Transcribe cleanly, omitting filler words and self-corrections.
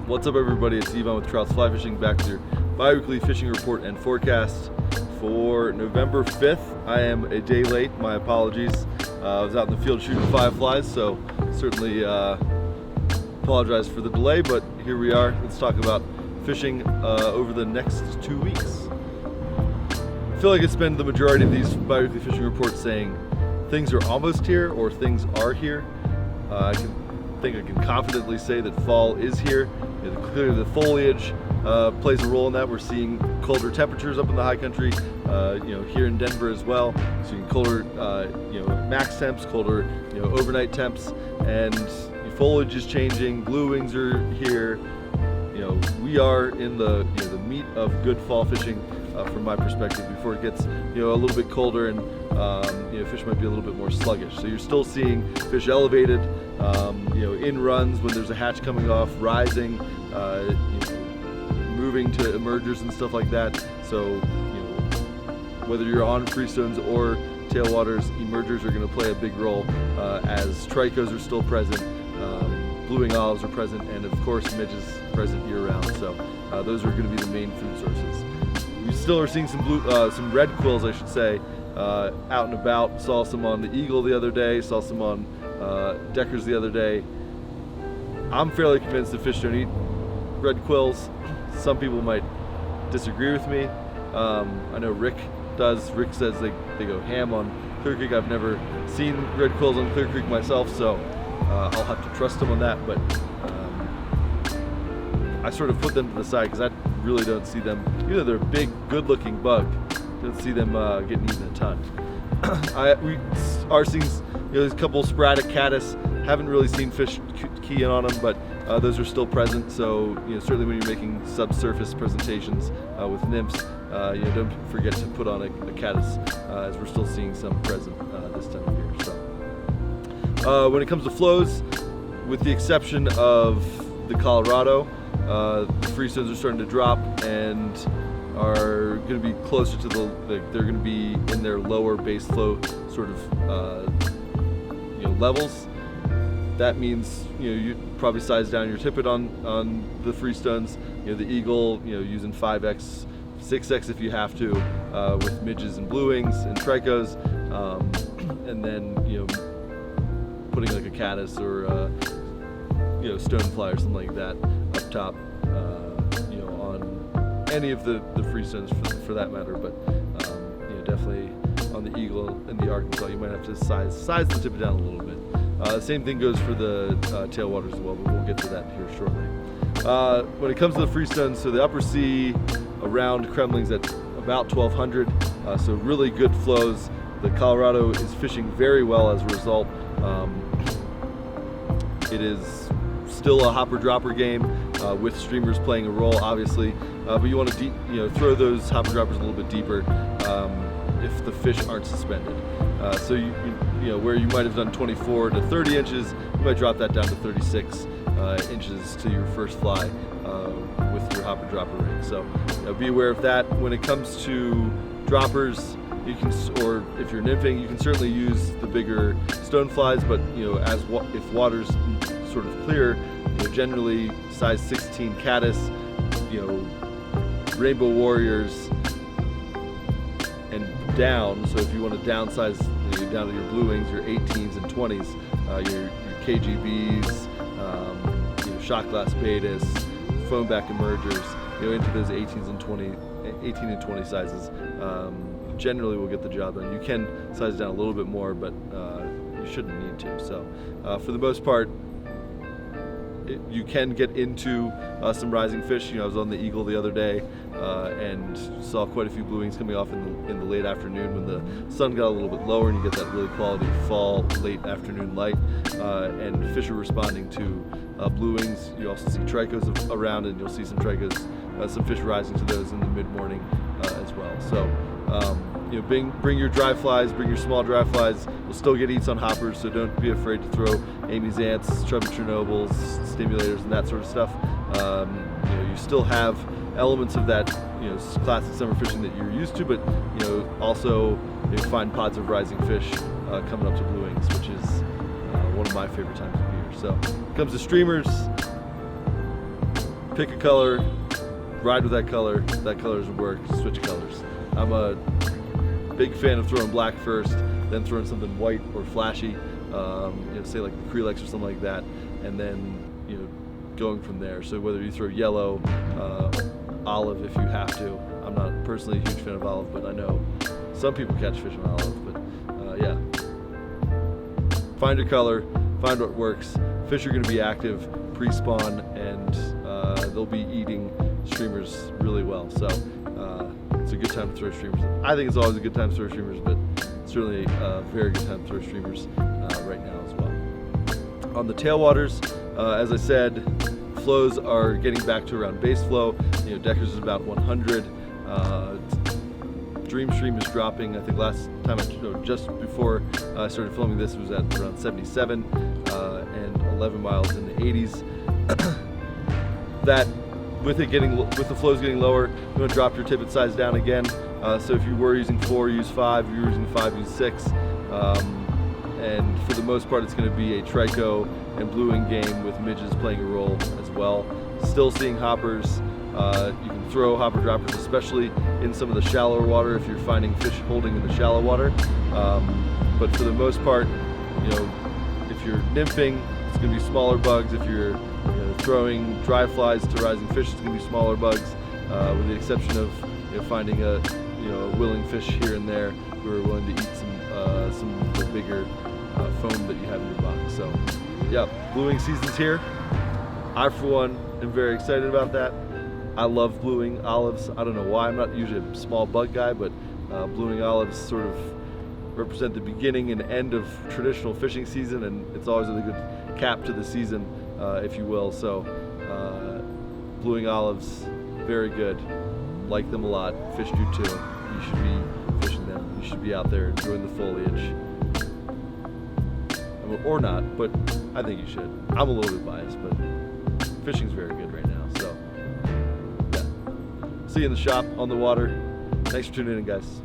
What's up, everybody? It's Ivan with Tricos Fly Fishing, back with your bi-weekly fishing report and forecast for November 5th. I am a day late, my apologies. I was out in the field shooting flies, so certainly apologize for the delay, but here we are. Let's talk about fishing over the next 2 weeks. I feel like I spend the majority of these bi-weekly fishing reports saying things are almost here or things are here. I can confidently say that fall is here. Clearly the foliage plays a role in that. We're seeing colder temperatures up in the high country, here in Denver as well. Seeing colder, max temps, colder, overnight temps, and foliage is changing. Blue wings are here. We are in the meat of good fall fishing from my perspective. Before it gets a little bit colder and fish might be a little bit more sluggish. So you're still seeing fish elevated, in runs when there's a hatch coming off, rising, moving to emergers and stuff like that. So whether you're on freestones or tailwaters, emergers are going to play a big role as tricos are still present, blue wing olives are present, and of course midges present year round. So those are going to be the main food sources. We still are seeing some red quills, I should say, out and about. Saw some on the Eagle the other day, saw some on Deckers the other day. I'm fairly convinced that fish don't eat red quills. Some people might disagree with me. I know Rick does. Rick says they go ham on Clear Creek. I've never seen red quills on Clear Creek myself, so I'll have to trust him on that, but I sort of put them to the side because I really don't see them, even though they're a big, good-looking bug, don't see them getting eaten a ton. We are seeing a couple sporadic caddis. Haven't really seen fish key in on them, but those are still present. So certainly when you're making subsurface presentations with nymphs, don't forget to put on a caddis, as we're still seeing some present this time of year. So when it comes to flows, with the exception of the Colorado, the freestones are starting to drop and are going to be closer to they're going to be in their lower base flow sort of levels. That means you probably size down your tippet on the freestones. The Eagle, using 5x, 6x if you have to, with midges and blue wings and tricos, and then putting like a caddis or stonefly or something like that up top, on any of the freestones for that matter. But definitely on the Eagle and the Arkansas, you might have to size the tippet down a little bit. Same thing goes for the tailwaters as well, but we'll get to that here shortly. When it comes to the freestones, so the upper sea around Kremling's at about 1200, so really good flows. The Colorado is fishing very well as a result. It is still a hopper-dropper game with streamers playing a role, obviously, but you want to throw those hopper-droppers a little bit deeper if the fish aren't suspended. So where you might have done 24 to 30 inches, you might drop that down to 36 inches to your first fly with your hopper-dropper rig. So be aware of that. When it comes to droppers, you can, or if you're nymphing, you can certainly use the bigger stone flies, but if water's sort of clear, generally size 16 caddis, rainbow warriors and down. So if you want to downsize, down to your blue wings, your 18s and 20s, your KGBs, shot glass betas, foam back emergers, into those 18s and 18 and 20 sizes. Generally will get the job done. You can size down a little bit more, but you shouldn't need to. So for the most part, you can get into some rising fish. I was on the Eagle the other day and saw quite a few blue wings coming off in the late afternoon when the sun got a little bit lower and you get that really quality fall late afternoon light, and fish are responding to blue wings. You also see tricos around, and you'll see some tricos, some fish rising to those in the mid-morning as well. So bring your dry flies, bring your small dry flies. You'll still get eats on hoppers, so don't be afraid to throw Amy's ants, chubby Chernobyls, stimulators, and that sort of stuff. You still have elements of that classic summer fishing that you're used to, but also you find pods of rising fish coming up to blue wings, which is one of my favorite times of year. So when it comes to streamers, pick a color, ride with that color. If that color doesn't work, switch colors. I'm a big fan of throwing black first, then throwing something white or flashy, say like acrylics or something like that, and then going from there. So whether you throw yellow, olive if you have to. I'm not personally a huge fan of olive, but I know some people catch fish on olive. But yeah, find your color, find what works. Fish are going to be active pre-spawn, and they'll be eating streamers really well. So it's a good time to throw streamers. I think it's always a good time to throw streamers, but certainly a very good time to throw streamers right now as well. On the tailwaters, as I said, flows are getting back to around base flow. Deckers is about 100. Dream stream is dropping. I think last time, just before I started filming this, it was at around 77 and 11 miles in the 80s. That with the flows getting lower, you want to drop your tippet size down again. So if you were using 4, use 5. If you're using 5, use 6. And for the most part, it's going to be a trico and blue wing game with midges playing a role as well. Still seeing hoppers. You can throw hopper droppers, especially in some of the shallower water if you're finding fish holding in the shallow water. But for the most part, if you're nymphing, it's going to be smaller bugs. If you're throwing dry flies to rising fish, it's going to be smaller bugs, with the exception of finding a willing fish here and there who are willing to eat some of the bigger foam that you have in your box. So yeah, blue wing season's here. I for one am very excited about that. I love blue wing olives. I don't know why. I'm not usually a small bug guy, but blue wing olives sort of represent the beginning and end of traditional fishing season, and it's always a good cap to the season, if you will. So blue wing olives, very good. Like them a lot. Fish do too. You should be fishing them. You should be out there enjoying the foliage. Or not, but I think you should. I'm a little bit biased, but fishing's very good right now. So yeah. See you in the shop, on the water. Thanks for tuning in, guys.